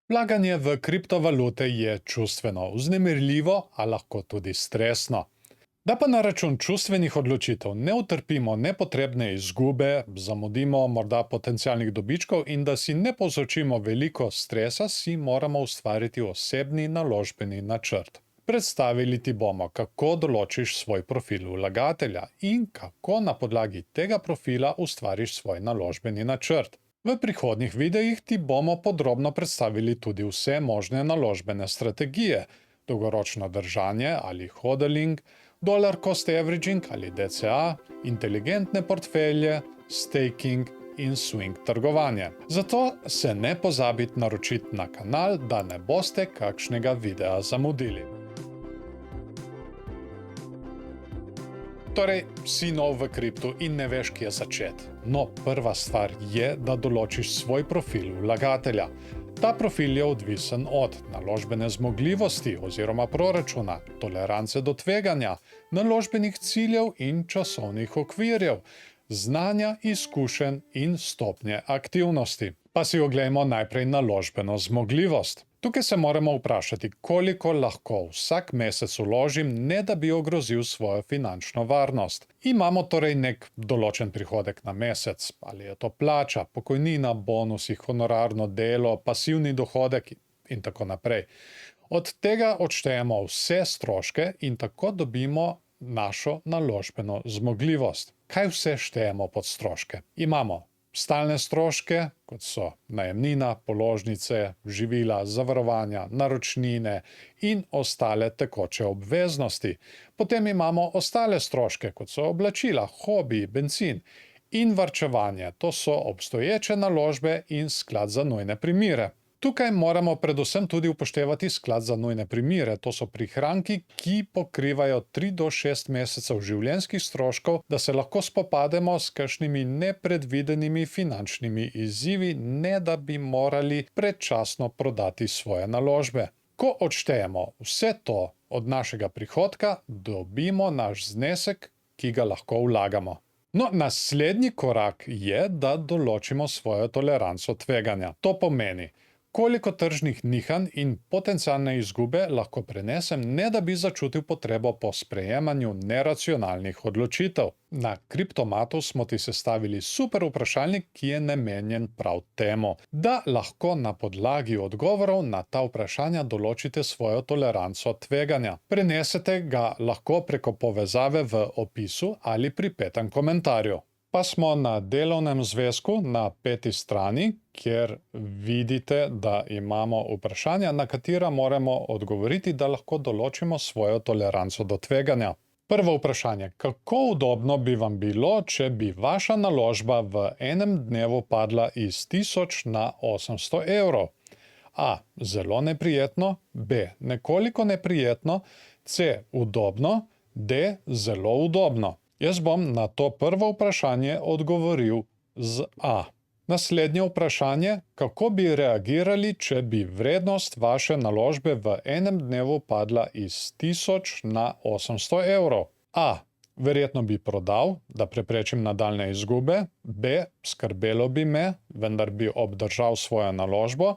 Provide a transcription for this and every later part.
Vlaganje v kriptovalute je čustveno vznemirljivo, a lahko tudi stresno. Da pa na račun čustvenih odločitev ne utrpimo nepotrebne izgube, zamudimo morda potencialnih dobičkov in da si ne povzročimo veliko stresa, si moramo ustvariti osebni naložbeni načrt. Predstavili ti bomo, kako določiš svoj profil vlagatelja in kako na podlagi tega profila ustvariš svoj naložbeni načrt. V prihodnjih videih ti bomo podrobno predstavili tudi vse možne naložbene strategije, dolgoročno držanje ali hodling, dollar cost averaging ali DCA, inteligentne portfelje, staking in swing trgovanje. Zato se ne pozabite naročiti na kanal, da ne boste kakšnega videa zamudili. Torej, si nov v kriptu in ne veš, kje začeti. No, prva stvar je, da določiš svoj profil vlagatelja. Ta profil je odvisen od naložbene zmogljivosti oziroma proračuna, tolerance do tveganja, naložbenih ciljev in časovnih okvirjev, znanja, izkušenj in stopnje aktivnosti. Pa si oglejmo najprej naložbeno zmogljivost. Tukaj se moramo vprašati, koliko lahko vsak mesec vložim, ne da bi ogrozil svojo finančno varnost. Imamo torej nek določen prihodek na mesec, ali je to plača, pokojnina, bonusi, honorarno delo, pasivni dohodek in tako naprej. Od tega odštejemo vse stroške in tako dobimo našo naložbeno zmogljivost. Kaj vse štejemo pod stroške? Imamo stalne stroške, kot so najemnina, položnice, živila, zavarovanja, naročnine in ostale tekoče obveznosti. Potem imamo ostale stroške, kot so oblačila, hobiji, bencin in varčevanje. To so obstoječe naložbe in sklad za nujne primere. Tukaj moramo predvsem tudi upoštevati sklad za nujne primere. To so prihranki, ki pokrivajo 3 do 6 mesecev življenjskih stroškov, da se lahko spopademo s kakšnimi nepredvidenimi finančnimi izzivi, ne da bi morali predčasno prodati svoje naložbe. Ko odštejemo vse to od našega prihodka, dobimo naš znesek, ki ga lahko vlagamo. No, naslednji korak je, da določimo svojo toleranco tveganja. To pomeni, koliko tržnih nihanj in potencialne izgube lahko prenesem, ne da bi začutil potrebo po sprejemanju neracionalnih odločitev. Na Kriptomatu smo ti sestavili super vprašalnik, ki je namenjen prav temu, da lahko na podlagi odgovorov na ta vprašanja določite svojo toleranco tveganja. Prenesete ga lahko preko povezave v opisu ali pripetem komentarju. Pa smo na delovnem zvezku na 5. strani, kjer vidite, da imamo vprašanja, na katera moramo odgovoriti, da lahko določimo svojo toleranco do tveganja. Prvo vprašanje: kako udobno bi vam bilo, če bi vaša naložba v enem dnevu padla iz 1000 na 800 evrov? A. Zelo neprijetno. B. Nekoliko neprijetno. C. Udobno. D. Zelo udobno. Jaz bom na to prvo vprašanje odgovoril z A. Naslednje vprašanje: kako bi reagirali, če bi vrednost vaše naložbe v enem dnevu padla iz 1000 na 800 evrov? A. Verjetno bi prodal, da preprečim nadaljne izgube. B. Skrbelo bi me, vendar bi obdržal svojo naložbo.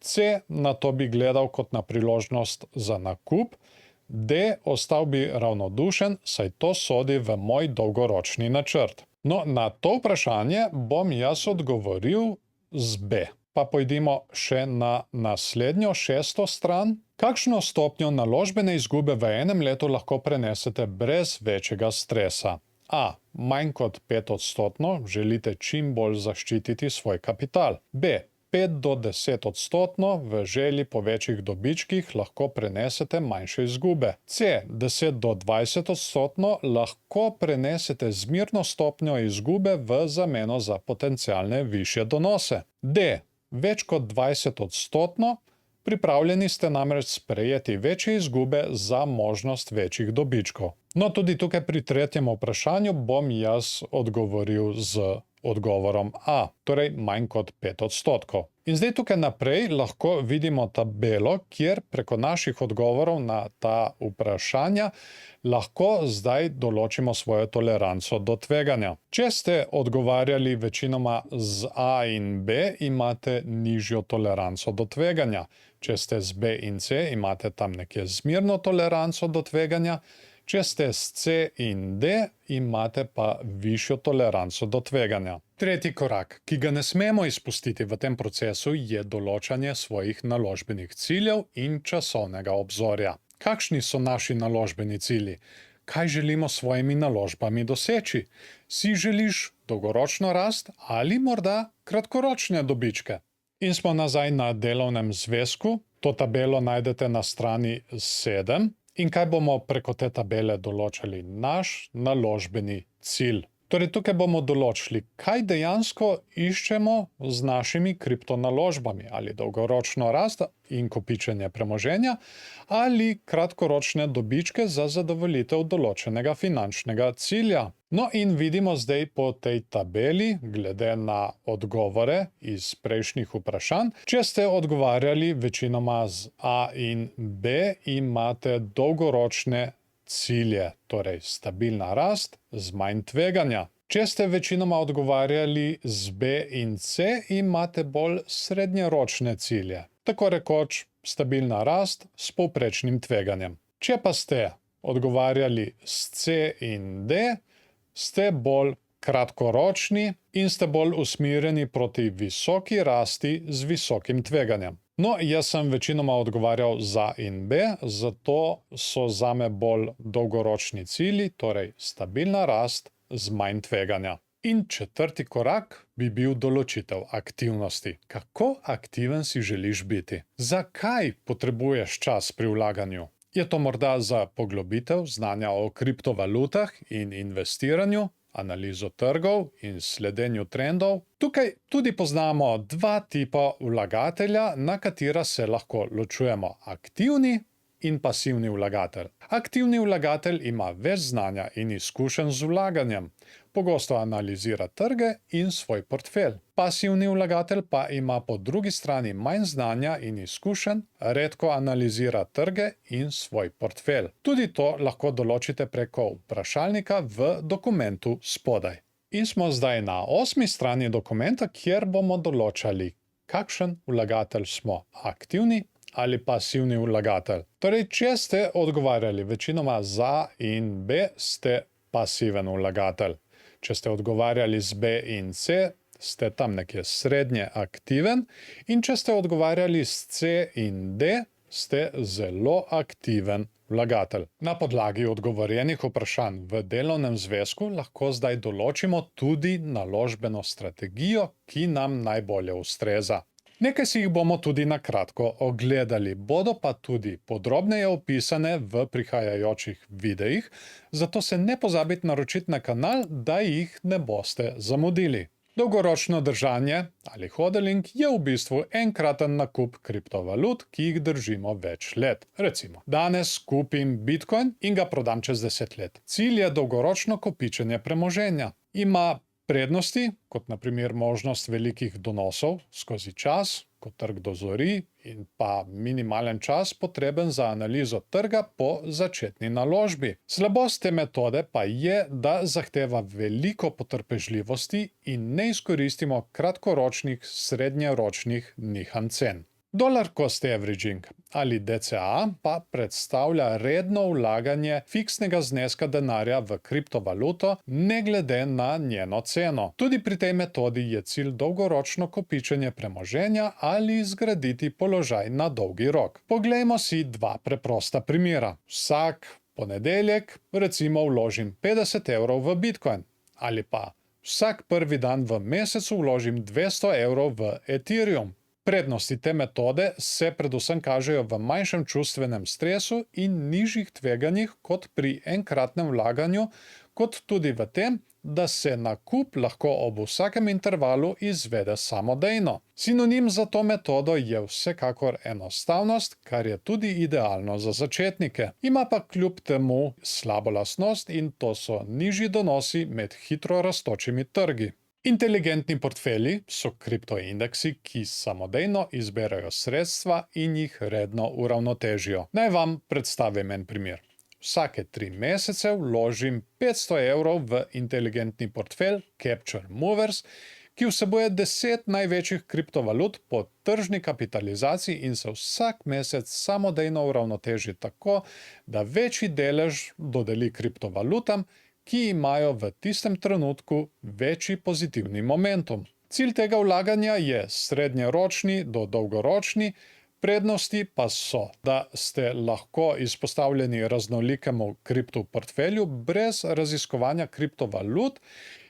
C. Na to bi gledal kot na priložnost za nakup. D. Ostal bi ravnodušen, saj to sodi v moj dolgoročni načrt. No, na to vprašanje bom jaz odgovoril z B. Pa pojdimo še na naslednjo 6. stran. Kakšno stopnjo naložbene izgube v enem letu lahko prenesete brez večjega stresa? A. Manj kot 5%, želite čim bolj zaščititi svoj kapital. B. 5 do 10% v želji po večjih dobičkih lahko prenesete manjše izgube. C. 10 do 20% lahko prenesete zmerno stopnjo izgube v zameno za potencialne višje donose. D. Več kot 20%, pripravljeni ste namreč sprejeti večje izgube za možnost večjih dobičkov. No, tudi tukaj pri tretjem vprašanju bom jaz odgovoril z odgovorom A, torej manj kot 5%. In zdaj tukaj naprej lahko vidimo tabelo, kjer preko naših odgovorov na ta vprašanja lahko zdaj določimo svojo toleranco do tveganja. Če ste odgovarjali večinoma z A in B, imate nižjo toleranco do tveganja. Če ste z B in C, imate tam nekje zmerno toleranco do tveganja. Če ste s C in D, imate pa višjo toleranco do tveganja. Tretji korak, ki ga ne smemo izpustiti v tem procesu, je določanje svojih naložbenih ciljev in časovnega obzorja. Kakšni so naši naložbeni cilji? Kaj želimo s svojimi naložbami doseči? Si želiš dolgoročno rast ali morda kratkoročne dobičke? In smo nazaj na delovnem zvezku. To tabelo najdete na strani 7. In kaj bomo preko te tabele določali? Naš naložbeni cilj. Torej, tukaj bomo določili, kaj dejansko iščemo z našimi kriptonaložbami. Ali dolgoročno rast in kopičenje premoženja, ali kratkoročne dobičke za zadovoljitev določenega finančnega cilja. No in vidimo zdaj po tej tabeli, glede na odgovore iz prejšnjih vprašanj, če ste odgovarjali večinoma z A in B, imate dolgoročne cilje, torej stabilna rast z manj tveganja. Če ste večinoma odgovarjali z B in C, imate bolj srednjeročne cilje, tako rekoč stabilna rast s povprečnim tveganjem. Če pa ste odgovarjali s C in D, ste bolj kratkoročni in ste bolj usmerjeni proti visoki rasti z visokim tveganjem. No, jaz sem večinoma odgovarjal za in B, zato so zame bolj dolgoročni cilji, torej stabilna rast z manj tveganja. In četrti korak bi bil določitev aktivnosti. Kako aktiven si želiš biti? Zakaj potrebuješ čas pri vlaganju? Je to morda za poglobitev znanja o kriptovalutah in investiranju, analizo trgov in sledenju trendov? Tukaj tudi poznamo dva tipa vlagatelja, na katera se lahko ločujemo: aktivni in pasivni vlagatelj. Aktivni vlagatelj ima več znanja in izkušenj z vlaganjem. Pogosto analizira trge in svoj portfelj. Pasivni vlagatelj pa ima po drugi strani manj znanja in izkušenj, redko analizira trge in svoj portfelj. Tudi to lahko določite preko vprašalnika v dokumentu spodaj. In smo zdaj na 8. strani dokumenta, kjer bomo določali, kakšen vlagatelj smo: aktivni ali pasivni vlagatelj. Torej, če ste odgovarjali večinoma za in B, ste pasiven vlagatelj. Če ste odgovarjali z B in C, ste tam nekje srednje aktiven. In če ste odgovarjali s C in D, ste zelo aktiven vlagatelj. Na podlagi odgovorjenih vprašanj v delovnem zvezku lahko zdaj določimo tudi naložbeno strategijo, ki nam najbolje ustreza. Nekaj si jih bomo tudi na kratko ogledali, bodo pa tudi podrobneje opisane v prihajajočih videih, zato se ne pozabite naročiti na kanal, da jih ne boste zamudili. Dolgoročno držanje ali hodling je v bistvu enkraten nakup kriptovalut, ki jih držimo več let. Recimo, danes kupim Bitcoin in ga prodam čez 10 let. Cilj je dolgoročno kopičenje premoženja. Ima prednosti, kot na primer možnost velikih donosov skozi čas, ko trg dozori, in pa minimalen čas potreben za analizo trga po začetni naložbi. Slabost te metode pa je, da zahteva veliko potrpežljivosti in ne izkoristimo kratkoročnih, srednjeročnih nihanj cen. Dollar cost averaging ali DCA pa predstavlja redno vlaganje fiksnega zneska denarja v kriptovaluto, ne glede na njeno ceno. Tudi pri tej metodi je cilj dolgoročno kopičenje premoženja ali zgraditi položaj na dolgi rok. Poglejmo si dva preprosta primera. Vsak ponedeljek recimo vložim 50 evrov v Bitcoin, ali pa vsak prvi dan v mesecu vložim 200 evrov v Ethereum. Prednosti te metode se predvsem kažejo v manjšem čustvenem stresu in nižjih tveganjih kot pri enkratnem vlaganju, kot tudi v tem, da se nakup lahko ob vsakem intervalu izvede samodejno. Sinonim za to metodo je vsekakor enostavnost, kar je tudi idealno za začetnike. Ima pa kljub temu slabo lastnost in to so nižji donosi med hitro rastočimi trgi. Inteligentni portfelji so kriptoindeksi, ki samodejno izberajo sredstva in jih redno uravnotežijo. Naj vam predstavim en primer. Vsake 3 mesece vložim 500 evrov v inteligentni portfelj Capture Movers, ki vsebuje 10 največjih kriptovalut po tržni kapitalizaciji in se vsak mesec samodejno uravnoteži tako, da večji delež dodeli kriptovalutam, ki imajo v tistem trenutku večji pozitivni momentum. Cilj tega vlaganja je srednjeročni do dolgoročni, prednosti pa so, da ste lahko izpostavljeni raznolikemu kriptoportfelju brez raziskovanja kriptovalut,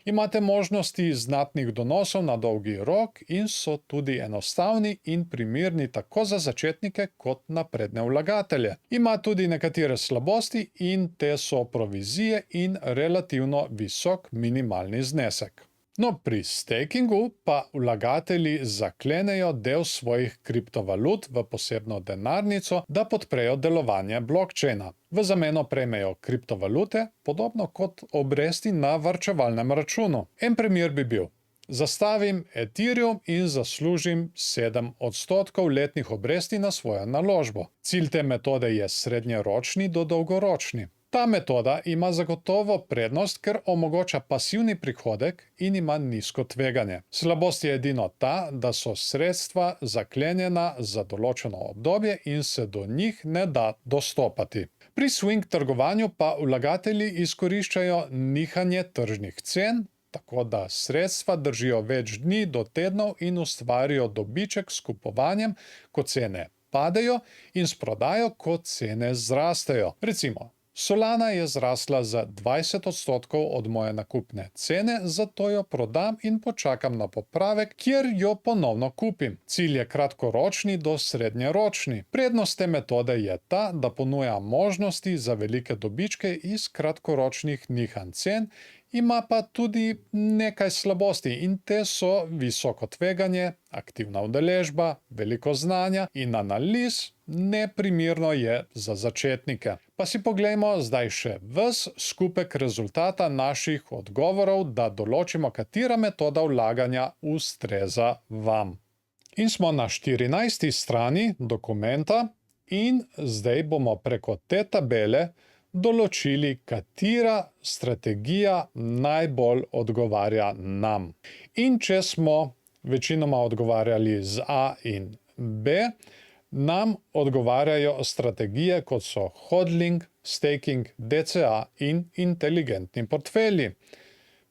imate možnosti znatnih donosov na dolgi rok in so tudi enostavni in primerni tako za začetnike kot napredne vlagatelje. Ima tudi nekatere slabosti in te so provizije in relativno visok minimalni znesek. No, pri stakingu pa vlagatelji zaklenejo del svojih kriptovalut v posebno denarnico, da podprejo delovanje blockchaina. V zameno prejmejo kriptovalute, podobno kot obresti na varčevalnem računu. En primer bi bil: zastavim Ethereum in zaslužim 7% letnih obresti na svojo naložbo. Cilj te metode je srednjeročni do dolgoročni. Ta metoda ima zagotovo prednost, ker omogoča pasivni prihodek in ima nizko tveganje. Slabost je edino ta, da so sredstva zaklenjena za določeno obdobje in se do njih ne da dostopati. Pri swing trgovanju pa vlagatelji izkoriščajo nihanje tržnih cen, tako da sredstva držijo več dni do tednov in ustvarijo dobiček s kupovanjem, ko cene padejo, in s prodajo, ko cene zrastejo. Recimo, Solana je zrasla za 20% od moje nakupne cene, zato jo prodam in počakam na popravek, kjer jo ponovno kupim. Cilj je kratkoročni do srednjeročni. Prednost te metode je ta, da ponuja možnosti za velike dobičke iz kratkoročnih nihanj cen, ima pa tudi nekaj slabosti in te so visoko tveganje, aktivna udeležba, veliko znanja in analiz. Neprimerno je za začetnike. Pa si poglejmo zdaj še ves skupek rezultata naših odgovorov, da določimo, katera metoda vlaganja ustreza vam. In smo na 14. strani dokumenta in zdaj bomo preko te tabele določili, katera strategija najbolj odgovarja nam. In če smo večinoma odgovarjali z A in B, nam odgovarjajo strategije, kot so hodling, staking, DCA in inteligentni portfelji.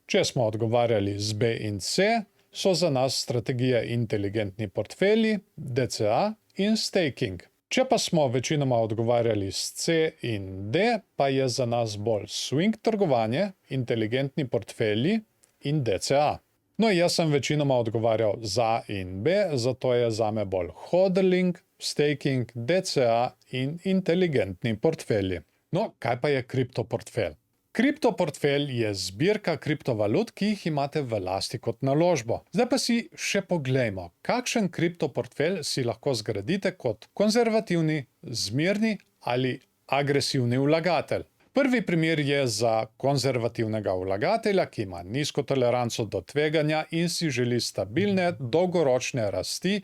Če smo odgovarjali z B in C, so za nas strategije inteligentni portfelji, DCA in staking. Če pa smo večinoma odgovarjali s C in D, pa je za nas bolj swing trgovanje, inteligentni portfelji in DCA. No, jaz sem večinoma odgovarjal za A in B, zato je zame bolj hodling, staking, DCA in inteligentni portfelji. No, kaj pa je kriptoportfelj? Kriptoportfelj je zbirka kriptovalut, ki jih imate v lasti kot naložbo. Zdaj pa si še poglejmo, kakšen kriptoportfelj si lahko zgradite kot konzervativni, zmerni ali agresivni vlagatelj. Prvi primer je za konzervativnega vlagatelja, ki ima nizko toleranco do tveganja in si želi stabilne, dolgoročne rasti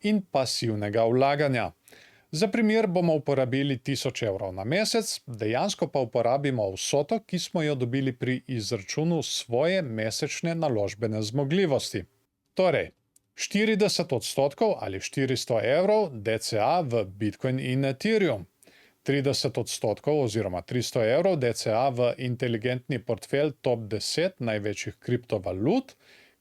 in pasivnega vlaganja. Za primer bomo uporabili 1000 evrov na mesec, dejansko pa uporabimo vsoto, ki smo jo dobili pri izračunu svoje mesečne naložbene zmogljivosti. Torej, 40% ali 400 evrov DCA v Bitcoin in Ethereum, 30% oziroma 300 evrov DCA v inteligentni portfelj top 10 največjih kriptovalut,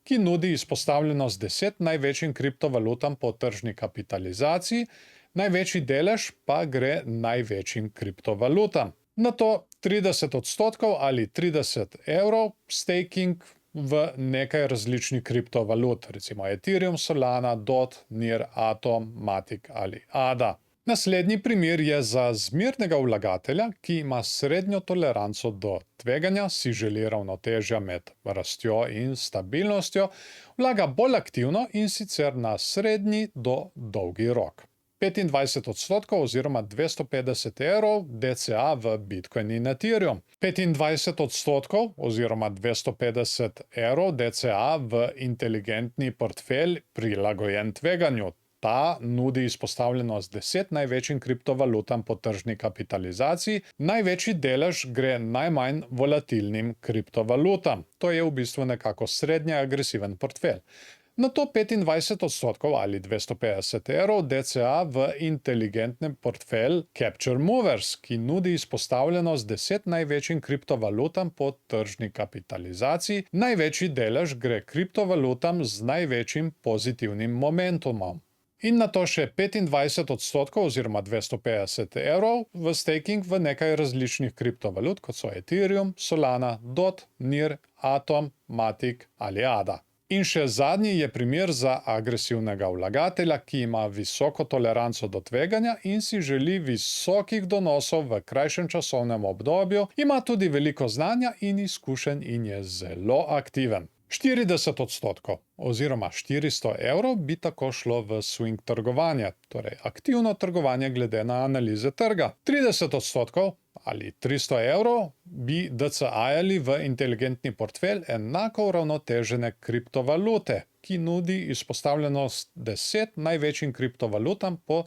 ki nudi izpostavljenost 10 največjim kriptovalutam po tržni kapitalizaciji, največji delež pa gre največjim kriptovalutam. Nato 30% ali 30 evrov staking v nekaj različnih kriptovalut, recimo Ethereum, Solana, DOT, NIR, Atom, Matic ali ADA. Naslednji primer je za zmernega vlagatelja, ki ima srednjo toleranco do tveganja, si želi ravnotežja med rastjo in stabilnostjo, vlaga bolj aktivno in sicer na srednji do dolgi rok. 25% oziroma 250 evrov DCA v Bitcoin in Ethereum. 25% oziroma 250 evrov DCA v inteligentni portfelj prilagojen tveganju. Ta nudi izpostavljenost 10 največjim kriptovalutam po tržni kapitalizaciji, največji delež gre najmanj volatilnim kriptovalutam. To je v bistvu nekako srednje agresiven portfelj. Na to 25% ali 250 evrov DCA v inteligentni portfelj Capture Movers, ki nudi izpostavljenost 10 največjim kriptovalutam po tržni kapitalizaciji, največji delež gre kriptovalutam z največjim pozitivnim momentumom. In na to še 25% oziroma 250 evrov v staking v nekaj različnih kriptovalut, kot so Ethereum, Solana, DOT, NIR, Atom, Matic ali ADA. In še zadnji je primer za agresivnega vlagatelja, ki ima visoko toleranco do tveganja in si želi visokih donosov v krajšem časovnem obdobju, ima tudi veliko znanja in izkušenj in je zelo aktiven. 40% oziroma 400 evrov bi tako šlo v swing trgovanje, torej aktivno trgovanje glede na analize trga. 30% ali 300 evrov bi DCA-jali v inteligentni portfelj enako uravnotežene kriptovalute, ki nudi izpostavljenost 10 največjim kriptovalutam po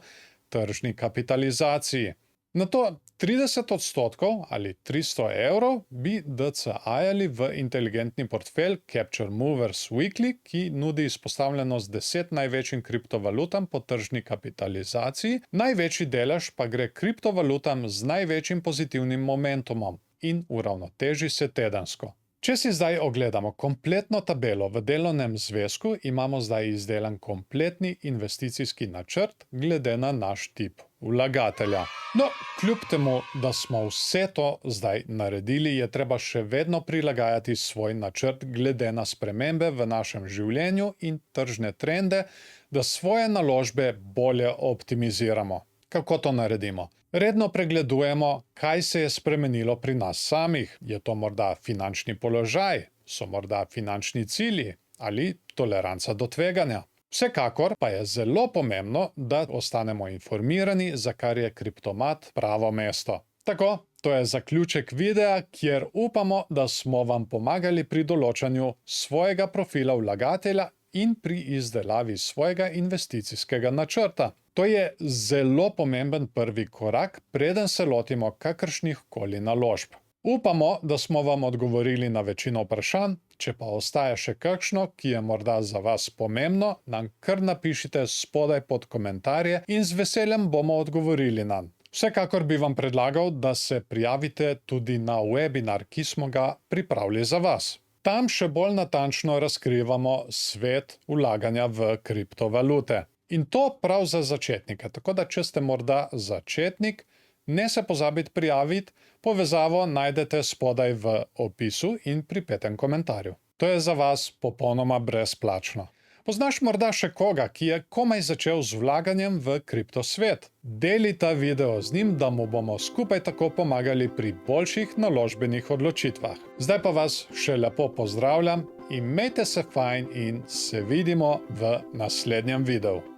tržni kapitalizaciji. Na to 30% ali 300 evrov bi DCA-jali v inteligentni portfelj Capture Movers Weekly, ki nudi izpostavljenost 10 največjim kriptovalutam po tržni kapitalizaciji, največji delež pa gre kriptovalutam z največjim pozitivnim momentumom in uravnoteži se tedensko. Če si zdaj ogledamo kompletno tabelo v delovnem zvezku, imamo zdaj izdelan kompletni investicijski načrt glede na naš tip vlagatelja. No, kljub temu, da smo vse to zdaj naredili, je treba še vedno prilagajati svoj načrt glede na spremembe v našem življenju in tržne trende, da svoje naložbe bolje optimiziramo. Kako to naredimo? Redno pregledujemo, kaj se je spremenilo pri nas samih. Je to morda finančni položaj, so morda finančni cilji ali toleranca do tveganja. Vsekakor pa je zelo pomembno, da ostanemo informirani, za kar je Kriptomat pravo mesto. Tako, to je zaključek videa, kjer upamo, da smo vam pomagali pri določanju svojega profila vlagatelja in pri izdelavi svojega investicijskega načrta. To je zelo pomemben prvi korak, preden se lotimo kakršnih koli naložb. Upamo, da smo vam odgovorili na večino vprašanj. Če pa ostaja še kakšno, ki je morda za vas pomembno, nam kar napišite spodaj pod komentarje in z veseljem bomo odgovorili nanj. Vsekakor bi vam predlagal, da se prijavite tudi na webinar, ki smo ga pripravili za vas. Tam še bolj natančno razkrivamo svet vlaganja v kriptovalute. In to prav za začetnike, tako da če ste morda začetnik, ne se pozabite prijaviti, povezavo najdete spodaj v opisu in pripetem komentarju. To je za vas popolnoma brezplačno. Poznaš morda še koga, ki je komaj začel z vlaganjem v kriptosvet? Deli ta video z njim, da mu bomo skupaj tako pomagali pri boljših naložbenih odločitvah. Zdaj pa vas še lepo pozdravljam, imejte se fajn in se vidimo v naslednjem videu.